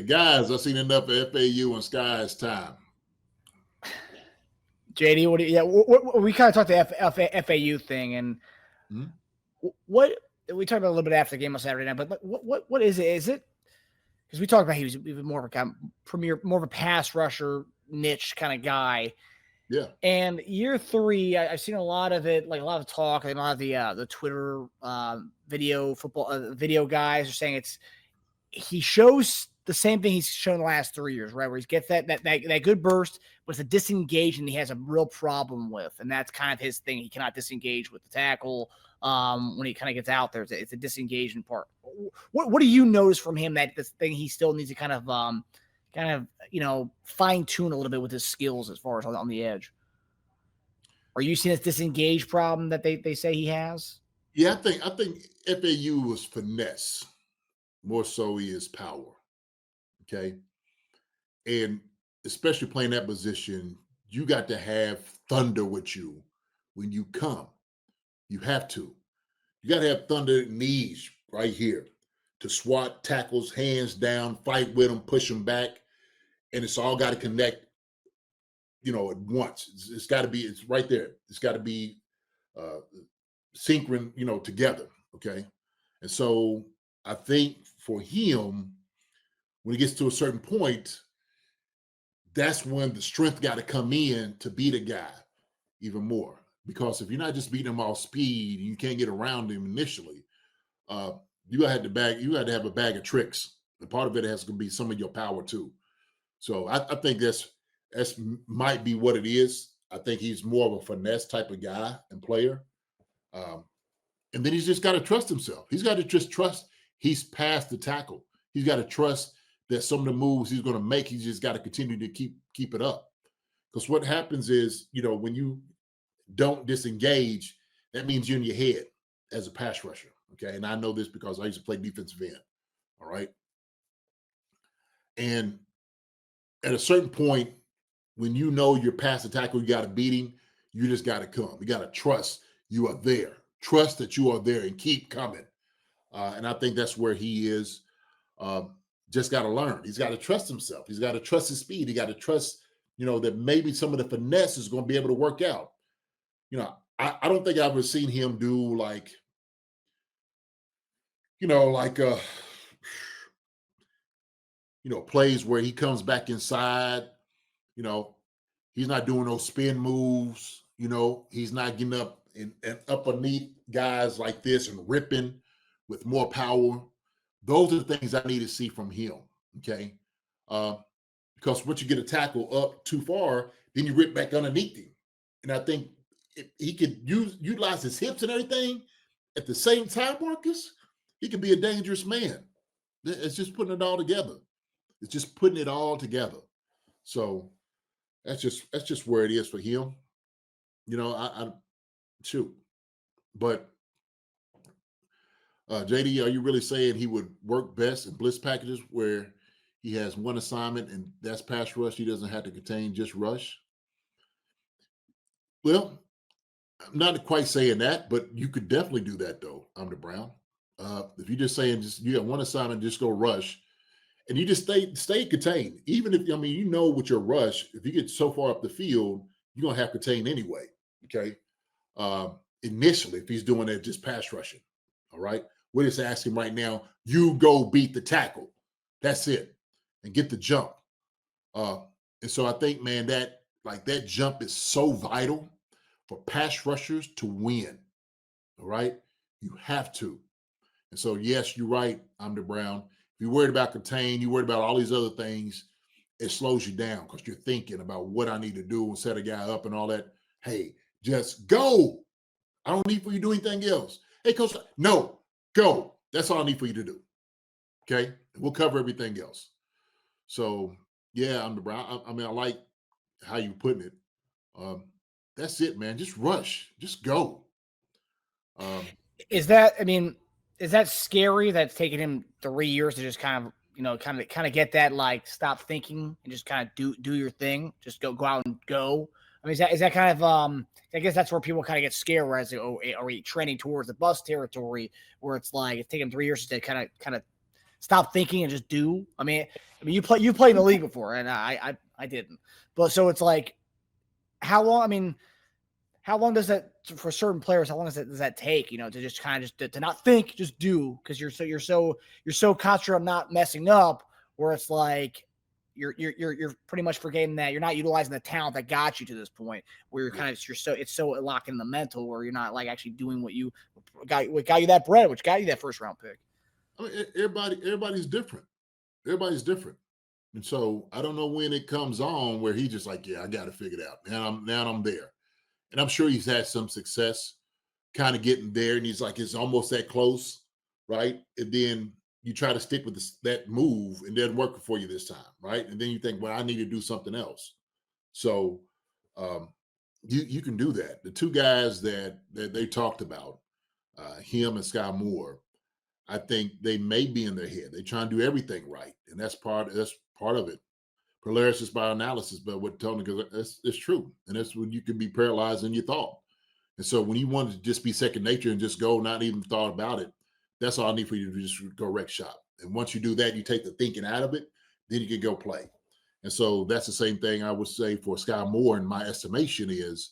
guys, I've seen enough of FAU and Skyy's time. JD, what do you, we kind of talked the FAU thing, and what we talked about a little bit after the game on Saturday night, but what is it? Is it because we talked about he was even more of a kind of more of a pass rusher niche kind of guy. Yeah. And year 3, I've seen a lot of it, like a lot of talk, and a lot of the Twitter video guys are saying he shows the same thing he's shown the last 3 years, right? Where he gets that good burst, but it's a disengage, and he has a real problem with, and that's kind of his thing. He cannot disengage with the tackle when he kind of gets out there. It's a disengagement part. What do you notice from him that this thing he still needs to kind of fine tune a little bit with his skills as far as on the edge? Are you seeing this disengage problem that they say he has? Yeah, I think FAU was finesse more so he is power. Okay. And especially playing that position, you got to have thunder with you when you come. You have to. You got to have thunder knees right here to swat tackles, hands down, fight with them, push them back. And it's all got to connect, at once. It's got to be, it's right there. It's got to be synchron, together. Okay. And so I think for him, when he gets to a certain point, that's when the strength got to come in to beat a guy even more. Because if you're not just beating him off speed and you can't get around him initially, you got to have a bag of tricks. And part of it has to be some of your power too. So I think that's might be what it is. I think he's more of a finesse type of guy and player. And then he's just got to trust himself. He's got to just trust he's past the tackle. He's got to trust that some of the moves he's going to make, he's just got to continue to keep it up. Because what happens is, when you don't disengage, that means you're in your head as a pass rusher. Okay. And I know this because I used to play defensive end. All right. And at a certain point, when you know you're past the tackle, you got to beat him, you just got to come. You got to trust you are there. Trust that you are there and keep coming. And I think that's where he is. Just got to learn. He's got to trust himself. He's got to trust his speed. He got to trust, that maybe some of the finesse is going to be able to work out. I don't think I've ever seen him do plays where he comes back inside. He's not doing those spin moves. He's not getting up and up underneath guys like this and ripping with more power. Those are the things I need to see from him. Okay. Because once you get a tackle up too far, then you rip back underneath him. And I think if he could utilize his hips and everything at the same time, Marcus, he could be a dangerous man. It's just putting it all together. It's just putting it all together. So that's just where it is for him. I shoot. But JD, are you really saying he would work best in blitz packages where he has one assignment and that's pass rush? He doesn't have to contain just rush? Well, I'm not quite saying that, but you could definitely do that though, Amanda Brown. If you're just saying you have one assignment, just go rush, and you just stay contained. Even if with your rush, if you get so far up the field, you're gonna have contain anyway. Okay. Initially, if he's doing it just pass rushing. All right. We're just asking right now, you go beat the tackle. That's it. And get the jump. And so I think, man, that jump is so vital for pass rushers to win. All right. You have to. And so, yes, you're right, Amanda Brown. If you're worried about contain, you're worried about all these other things, it slows you down because you're thinking about what I need to do and set a guy up and all that. Hey, just go. I don't need for you to do anything else. Hey, coach, no, go. That's all I need for you to do. Okay? We'll cover everything else. So, yeah, Amanda Brown, I like how you're putting it. That's it, man. Just rush. Just go. Is that scary that's taken him 3 years to just kind of get that, stop thinking and just kind of do your thing, just go out and go? I mean, is that kind of I guess that's where people kind of get scared, whereas are we trending towards the bust territory where it's like it's taken 3 years to kind of stop thinking and just do. I mean, you played in the league before, and I didn't. But so it's like, how long? I mean, how long does that for certain players? How long does that take? To just kind of to not think, just do, because you're so concentrated on not messing up, where it's like you're pretty much forgetting that you're not utilizing the talent that got you to this point, where it's so locked in the mental, where you're not like actually doing what got you that bread, which got you that first round pick. I mean, everybody's different. Everybody's different. And so I don't know when it comes on where he's just like, yeah, I got to figure it out. Now I'm there. And I'm sure he's had some success kind of getting there. And he's like, it's almost that close, right? And then you try to stick with that move and it doesn't work for you this time, right? And then you think, well, I need to do something else. So you can do that. The two guys that they talked about, him and Skyy Moore, I think they may be in their head. They try and do everything right. And that's part of it. Paralysis by analysis, but what Tony goes, it's true. And that's when you can be paralyzed in your thought. And so when you want to just be second nature and just go, not even thought about it, that's all I need for you to just go wreck shop. And once you do that, you take the thinking out of it, then you can go play. And so that's the same thing I would say for Skyy Moore, in my estimation, is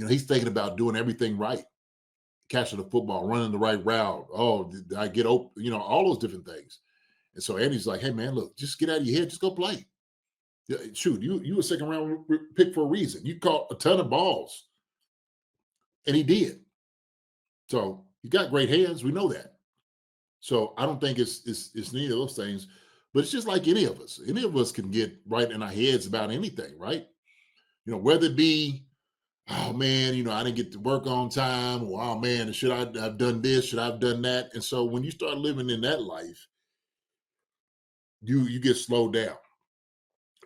he's thinking about doing everything right. Catching the football, running the right route. Oh, did I get open? All those different things. And so Andy's like, hey, man, look, just get out of your head. Just go play. Shoot, you a second round pick for a reason. You caught a ton of balls. And he did. So he got great hands. We know that. So I don't think it's any of those things. But it's just like any of us. Any of us can get right in our heads about anything, right? Whether it be, oh man, I didn't get to work on time, or oh man, should I have done this? Should I have done that? And so when you start living in that life, you get slowed down.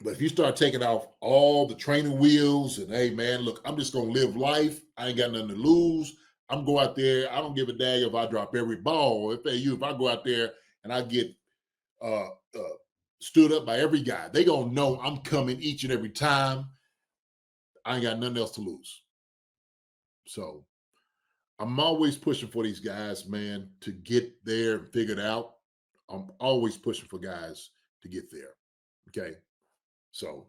But if you start taking off all the training wheels and, hey man, look, I'm just gonna live life. I ain't got nothing to lose. I'm go out there. I don't give a dang if I drop every ball. FAU, if I go out there and I get stood up by every guy, they gonna know I'm coming each and every time. I ain't got nothing else to lose. So I'm always pushing for these guys, man, to get there and figure it out. I'm always pushing for guys to get there. Okay. So.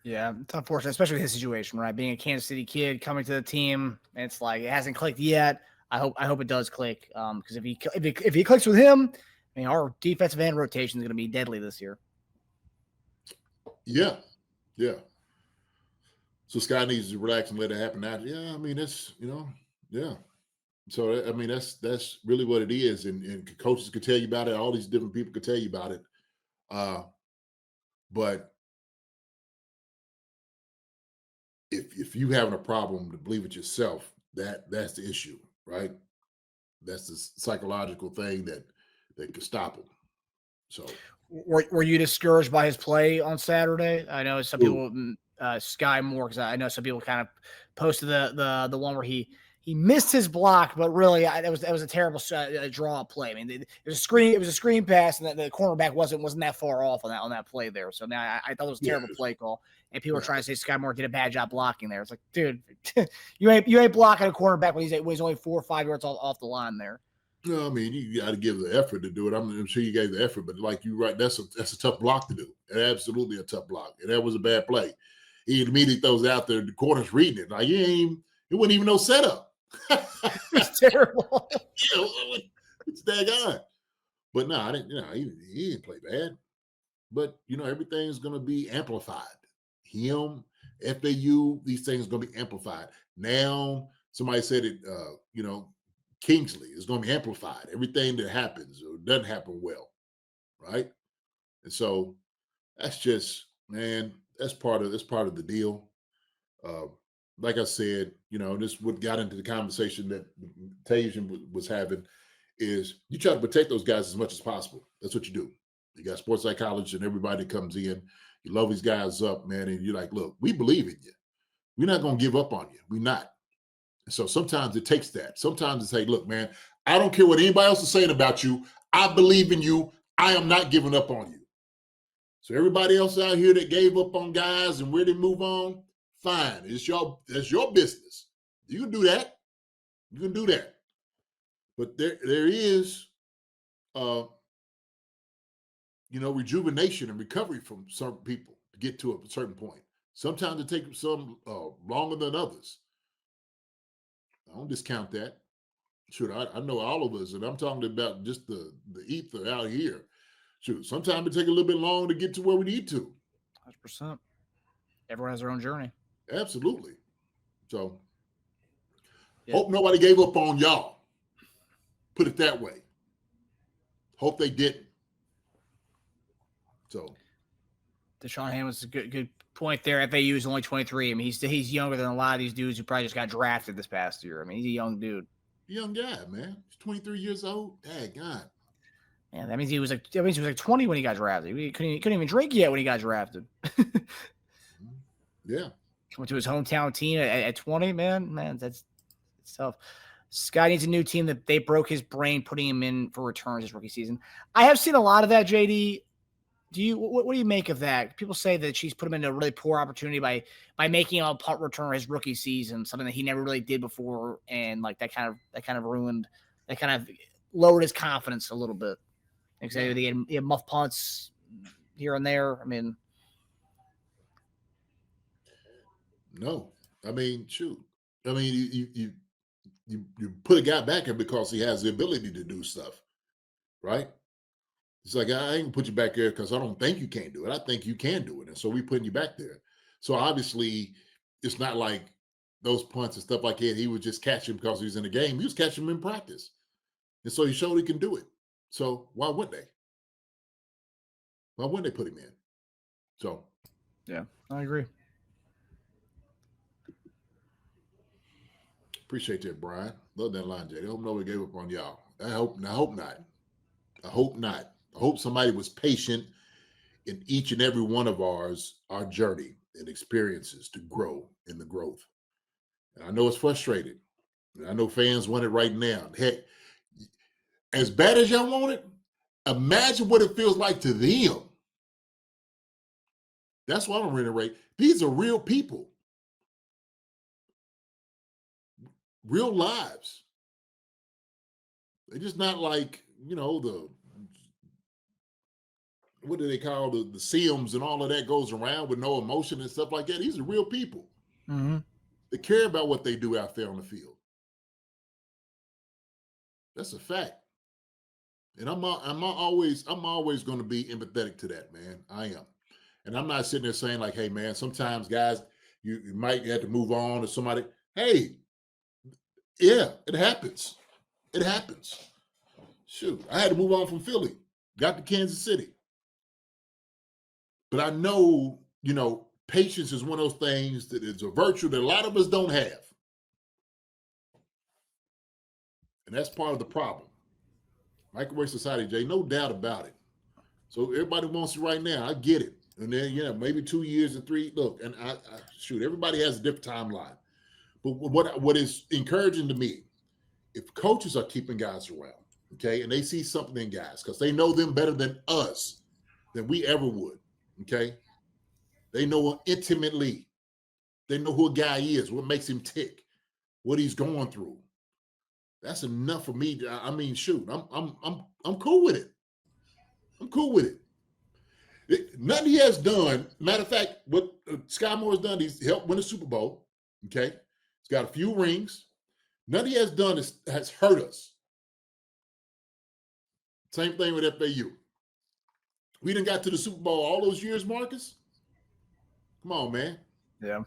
Yeah, it's unfortunate, especially his situation, right? Being a Kansas City kid coming to the team, and it's like it hasn't clicked yet. I hope it does click. Because if he clicks with him, I mean, our defensive end rotation is going to be deadly this year. Yeah. So Skyy needs to relax and let it happen now. Yeah, I mean that's yeah. So I mean that's really what it is, and coaches could tell you about it. All these different people could tell you about it. But if you having a problem to believe it yourself, that's the issue, right? That's the psychological thing that could stop him. So were you discouraged by his play on Saturday? I know some people, Skyy Moore, because I know some people kind of posted the one where he missed his block, but really that was a terrible draw play. I mean, it was a screen pass, and the cornerback wasn't that far off on that play there. So now I thought it was a terrible play call, and people were trying to say Skyy Moore did a bad job blocking there. It's like, dude, you ain't blocking a cornerback when he's only 4 or 5 yards off the line there. No, I mean, you got to give the effort to do it. I'm sure you gave the effort, but like you're right, that's a tough block to do. Absolutely a tough block, and that was a bad play. He immediately throws it out there. The corner's reading it. Like it wasn't even no setup. It's terrible. It's daggone. But no, I didn't. He didn't play bad. But everything's going to be amplified. Him, FAU, these things are going to be amplified. Now, somebody said it. Kingsley is going to be amplified. Everything that happens or doesn't happen well, right? And so that's just, man, that's part of the deal. Like I said, this what got into the conversation that Tajan was having is you try to protect those guys as much as possible. That's what you do. You got sports psychologists and everybody that comes in. You love these guys up, man, and you're like, look, we believe in you. We're not going to give up on you. We're not. So sometimes it takes that. Sometimes it's, hey, look, man, I don't care what anybody else is saying about you. I believe in you. I am not giving up on you. So everybody else out here that gave up on guys and where they move on, fine. That's your business. You can do that. You can do that. But there is uh, rejuvenation and recovery from certain people to get to a certain point. Sometimes it takes some longer than others. I don't discount that. Shoot, I know all of us, and I'm talking about just the ether out here. Shoot, sometimes it takes a little bit longer to get to where we need to. 100%. Everyone has their own journey. Absolutely. So, Yeah. hope nobody gave up on y'all. Put it that way. Hope they didn't. So, Deshaun Hamlin's a good point there. FAU is only 23. I mean, he's younger than a lot of these dudes who probably just got drafted this past year. I mean, he's a young dude. Young guy, man. He's 23 years old. Dang God. Yeah, that means he was like 20 when he got drafted. He couldn't even drink yet when he got drafted. Yeah. Coming to his hometown team at 20, man, that's tough. Skyy needs a new team that they broke his brain putting him in for returns his rookie season. I have seen a lot of that, JD. What do you make of that? People say that she's put him in a really poor opportunity by making a punt return his rookie season, something that he never really did before, and like that kind of ruined, that kind of lowered his confidence a little bit. Like say he had muff punts here and there. I mean, no. I mean, shoot. I mean, you put a guy back there because he has the ability to do stuff, right? It's like, I ain't gonna put you back there because I don't think you can't do it. I think you can do it. And so we putting you back there. So obviously it's not like those punts and stuff like that. He would just catch him because he was in the game. He was catching him in practice. And so he showed he can do it. So why would they? Why wouldn't they put him in? So yeah, I agree. Appreciate that, Brian. Love that line, Jay. I hope nobody gave up on y'all. I hope not. I hope not. I hope somebody was patient in each and every one of our journey and experiences to grow in the growth. And I know it's frustrating. And I know fans want it right now. Heck, as bad as y'all want it, imagine what it feels like to them. That's what I'm reiterating. These are real people. Real lives. They're just not like, what do they call the Sims and all of that goes around with no emotion and stuff like that. These are real people. Mm-hmm. They care about what they do out there on the field. That's a fact. And I'm always going to be empathetic to that, man. I am. And I'm not sitting there saying like, hey, man, sometimes guys, you might have to move on to somebody. Hey, yeah, it happens. It happens. Shoot, I had to move on from Philly, got to Kansas City. But I know, patience is one of those things that is a virtue that a lot of us don't have. And that's part of the problem. Microwave society, Jay, no doubt about it. So everybody wants it right now. I get it. And then, maybe 2 years or 3. Look, and I everybody has a different timeline. But what is encouraging to me, if coaches are keeping guys around, okay, and they see something in guys because they know them better than us, than we ever would, okay? They know intimately. They know who a guy is, what makes him tick, what he's going through. That's enough for me. I mean, shoot, I'm cool with it. I'm cool with it. Nothing he has done. Matter of fact, what Skyy Moore has done, he's helped win a Super Bowl. Okay, he's got a few rings. Nothing he has done has hurt us. Same thing with FAU. We didn't got to the Super Bowl all those years, Marcus. Come on, man. Yeah.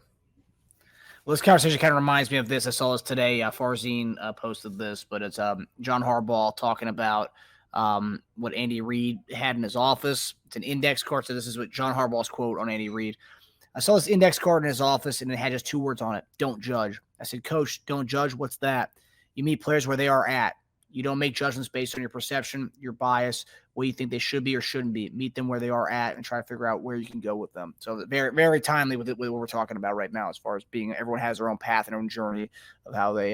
Well, this conversation kind of reminds me of this. I saw this today. Farzine posted this, but it's John Harbaugh talking about what Andy Reid had in his office. It's an index card. So this is what John Harbaugh's quote on Andy Reid. I saw this index card in his office, and it had just 2 words on it: "Don't judge." I said, "Coach, don't judge. What's that?" You meet players where they are at. You don't make judgments based on your perception, your bias, what you think they should be or shouldn't be. Meet them where they are at and try to figure out where you can go with them. So very, very timely with what we're talking about right now, as far as being, everyone has their own path and their own journey of how they,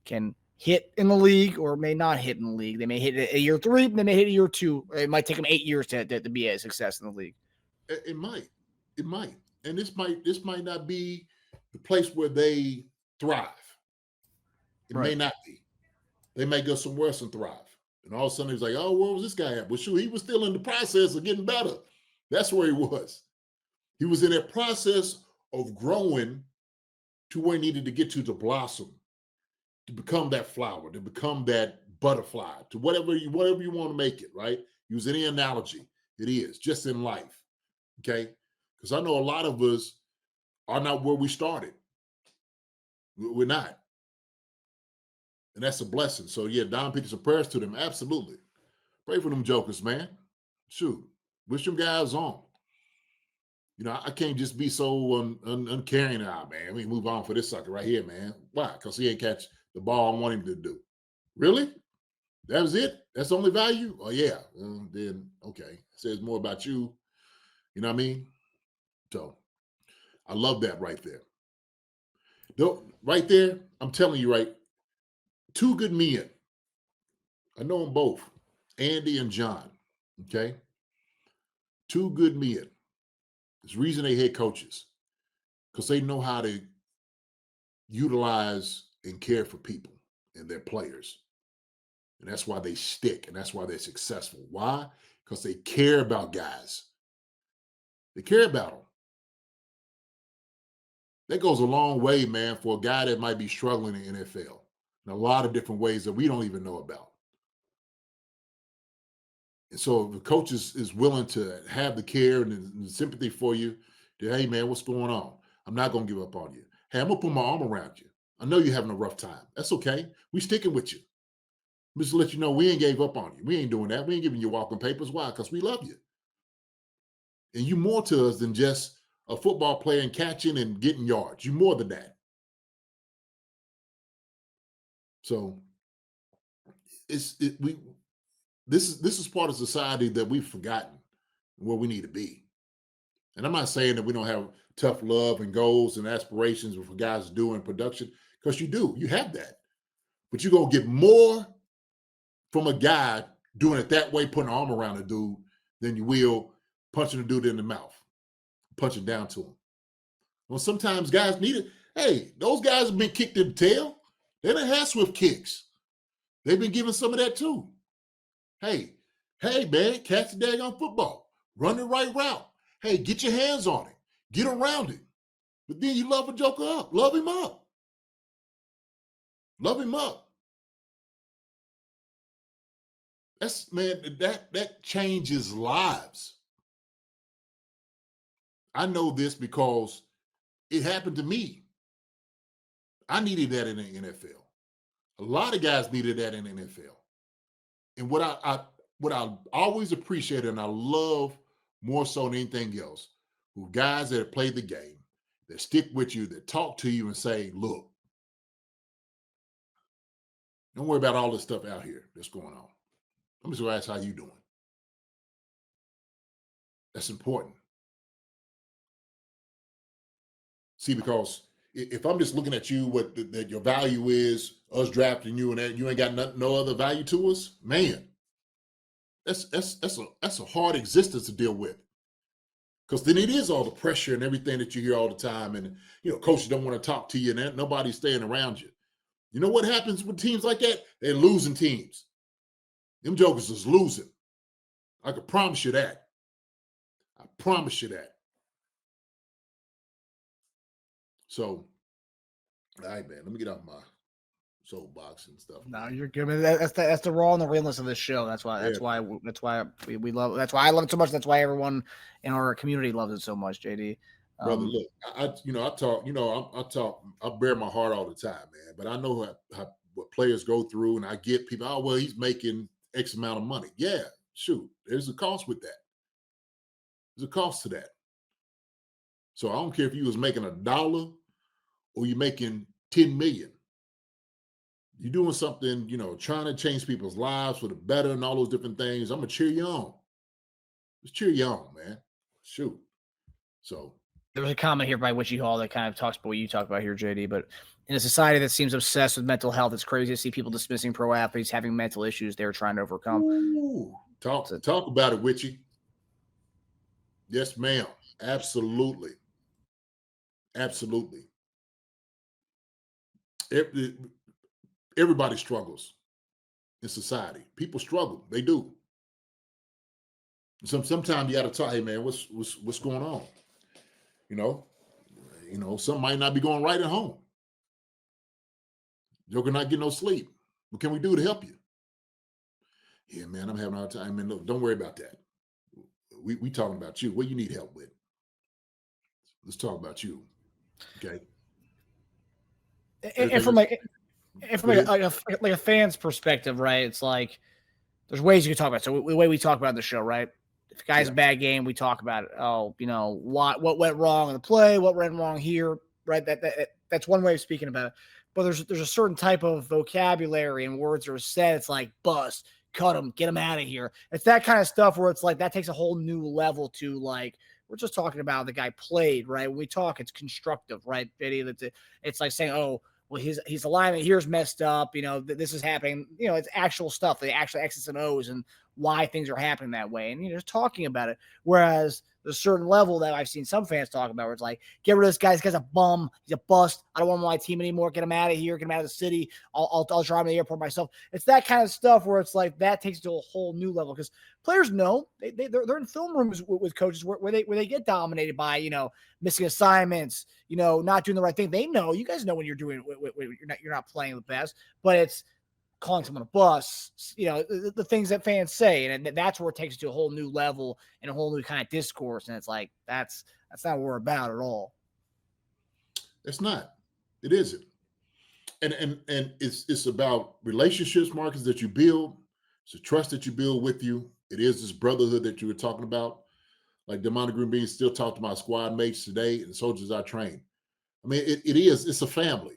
can hit in the league or may not hit in the league. They may hit a year 3, they may hit a year 2. It might take them 8 years to be a success in the league. It might. And this might not be the place where they thrive. It may not be. They may go somewhere else and thrive. And all of a sudden he's like, oh, where was this guy at? Well, shoot, he was still in the process of getting better. That's where he was. He was in that process of growing to where he needed to get to blossom, to become that flower, to become that butterfly, to whatever you want to make it, right? Use any analogy. It is just in life. Okay. Because I know a lot of us are not where we started. We're not. And that's a blessing. So yeah, Don Pickens, some prayers to them. Absolutely. Pray for them jokers, man. Shoot. Wish them guys on. You know, I can't just be so uncaring. Man, we move on for this sucker right here, man. Why? Because he ain't catch the ball I want him to do. Really? That was it? That's the only value? Oh, yeah. Then, okay. Says more about you. You know what I mean? So, I love that right there. Right there, I'm telling you, right, two good men. I know them both, Andy and John, okay? Two good men. There's reason they head coaches, because they know how to utilize and care for people and their players. And that's why they stick, and that's why they're successful. Why? Because they care about guys. They care about them. That goes a long way, man, for a guy that might be struggling in the NFL in a lot of different ways that we don't even know about. And so if the coach is willing to have the care and the sympathy for you, that, hey, man, what's going on? I'm not going to give up on you. Hey, I'm going to put my arm around you. I know you're having a rough time. That's okay. We sticking with you. Just to let you know, we ain't gave up on you. We ain't doing that. We ain't giving you walking papers. Why? Because we love you. And you more to us than just a football player and catching and getting yards. You more than that. So this is part of society that we've forgotten where we need to be. And I'm not saying that we don't have tough love and goals and aspirations for guys doing production, because you do. You have that. But you're going to get more from a guy doing it that way, putting an arm around a dude, than you will punching a dude in the mouth, punching down to him. Well, sometimes guys need it. Hey, those guys have been kicked in the tail. They done had swift kicks. They've been given some of that too. Hey, man, catch the daggone football. Run the right route. Hey, get your hands on it. Get around it. But then you love a joker up. Love him up. Love him up. That changes lives. I know this because it happened to me. I needed that in the NFL. A lot of guys needed that in the NFL. And what I always appreciate and I love more so than anything else, who guys that have played the game, that stick with you, that talk to you and say, look, don't worry about all this stuff out here that's going on. I'm just going to ask how you doing. That's important. See, because if I'm just looking at you, what that your value is, us drafting you, and that you ain't got no other value to us, man, that's a hard existence to deal with. Because then it is all the pressure and everything that you hear all the time, and coaches don't want to talk to you, and nobody's staying around you. You know what happens with teams like that? They're losing teams. Them jokers is losing. I can promise you that. I promise you that. So, all right, man, let me get off my soapbox and stuff. No, you're good. Man. That's the raw and the realness of this show. That's why we love. That's why I love it so much. That's why everyone in our community loves it so much. JD, brother, look, I talk. I talk. I bear my heart all the time, man. But I know what players go through, and I get people. Oh, well, he's making X amount of money. Yeah, shoot, there's a cost with that. There's a cost to that. So I don't care if you was making $1 or you're making 10 million. You're doing something, trying to change people's lives for the better and all those different things. I'm gonna cheer you on. Just cheer you on, man. Shoot. So there was a comment here by Witchy Hall that kind of talks about what you talk about here, JD. But in a society that seems obsessed with mental health, it's crazy to see people dismissing pro athletes having mental issues they're trying to overcome. Ooh, talk about it, Witchy. Yes, ma'am. Absolutely. Absolutely. Everybody struggles. in society. People struggle. They do. Sometimes you got to talk, hey man, what's going on? You know, something might not be going right at home. Joker not getting no sleep. What can we do to help you? Yeah, man, I'm having a hard time. Man, no, don't worry about that. We talking about you. What you need help with? Let's talk about you. Okay. And from like a fan's perspective, right? It's like there's ways you can talk about it. So the way we talk about the show, right? If a guy's a bad game, we talk about it. Oh, what went wrong in the play, what went wrong here, right? That's one way of speaking about it. But there's a certain type of vocabulary and words that are said. It's like bust, cut him, get him out of here. It's that kind of stuff where it's like that takes a whole new level to like we're just talking about the guy played, right? When we talk, it's constructive, right? It's like saying, oh, well, his alignment here's messed up. This is happening. It's actual stuff, the actual X's and O's and why things are happening that way. And just talking about it. Whereas there's a certain level that I've seen some fans talk about where it's like, get rid of this guy. This guy's a bum. He's a bust. I don't want him on my team anymore. Get him out of here. Get him out of the city. I'll drive him to the airport myself. It's that kind of stuff where it's like that takes it to a whole new level because players know they're in film rooms with coaches where they get dominated by, missing assignments, not doing the right thing. They know, you guys know when you're doing, you're not playing the best, but it's calling someone a bus, the things that fans say. And that's where it takes it to a whole new level and a whole new kind of discourse. And it's like, that's not what we're about at all. It's not. It isn't. And it's about relationships, Marcus, that you build. It's the trust that you build with you. It is this brotherhood that you were talking about. Like Demond Green Bean still talk to my squad mates today and soldiers I train. I mean, it is. It's a family.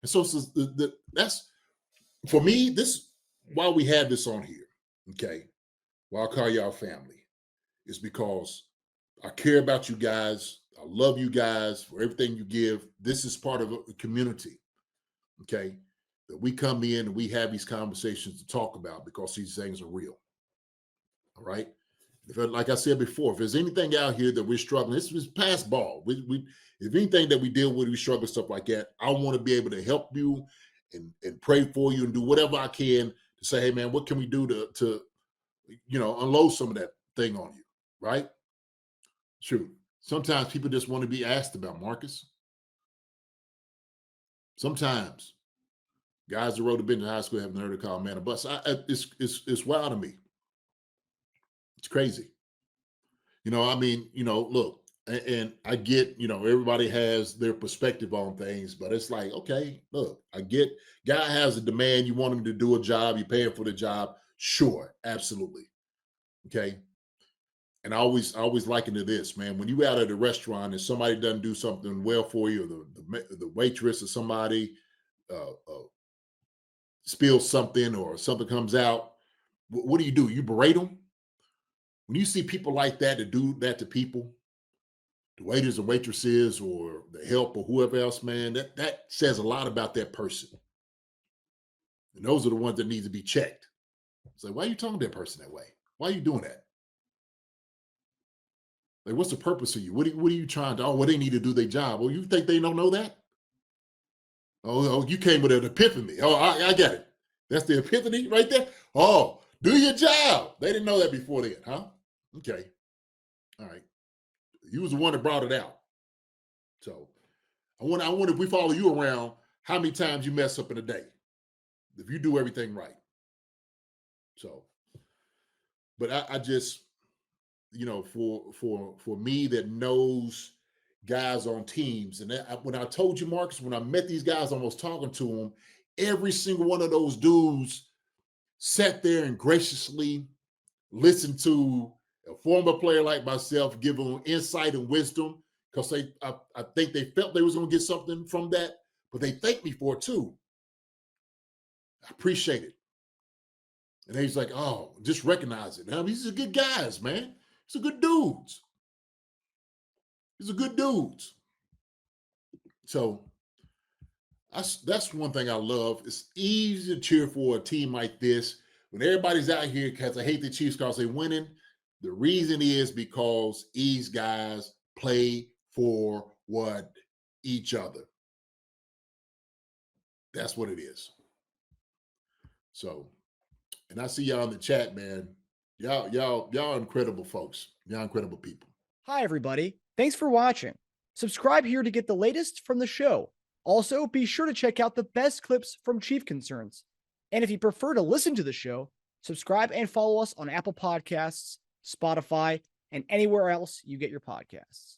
And so that's, for me, this, why we have this on here, okay, why I call y'all family, is because I care about you guys. I love you guys for everything you give. This is part of a community, okay, that we come in and we have these conversations to talk about because these things are real, all right? Like I said before, if there's anything out here that we're struggling, this is past ball. If anything that we deal with, we struggle, stuff like that, I want to be able to help you and pray for you and do whatever I can to say, hey man, what can we do to unload some of that thing on you, right? True. Sometimes people just want to be asked about, Marcus. Sometimes guys that rode the bench in high school haven't heard it called man a bus. It's wild to me. It's crazy. Look, and I get, everybody has their perspective on things, but it's like, okay, look, I get, guy has a demand. You want him to do a job. You pay him for the job. Sure. Absolutely. Okay. And I always liken to this, man. When you out at a restaurant and somebody doesn't do something well for you, or the waitress or somebody spills something or something comes out, what do? You berate them? When you see people like that do that to people, the waiters and waitresses or the help or whoever else, man, that says a lot about that person. And those are the ones that need to be checked. It's like, why are you talking to that person that way? Why are you doing that? Like, what's the purpose of you? What are you trying to? Oh, well, they need to do their job. Well, you think they don't know that? Oh, you came with an epiphany. Oh, I get it. That's the epiphany right there. Oh, do your job. They didn't know that before then, huh? Okay. All right. You was the one that brought it out. So I wonder if we follow you around, how many times you mess up in a day, if you do everything right. So, but I just, for me that knows guys on teams, and when I told you, Marcus, when I met these guys, I was talking to them, every single one of those dudes sat there and graciously listened to a former player like myself give them insight and wisdom, because I think they felt they was going to get something from that, but they thanked me for it too. I appreciate it. And he's like, oh, just recognize it. Now, these are good guys, man. These are good dudes. These are good dudes. So that's one thing I love. It's easy to cheer for a team like this when everybody's out here, because I hate the Chiefs because they're winning. The reason is because these guys play for what? Each other. That's what it is. So And I see y'all in the chat, man. Y'all incredible folks. Y'all incredible people. Hi, everybody. Thanks for watching. Subscribe here to get the latest from the show. Also, be sure to check out the best clips from Chief Concerns. And if you prefer to listen to the show, subscribe and follow us on Apple Podcasts, Spotify, and anywhere else you get your podcasts.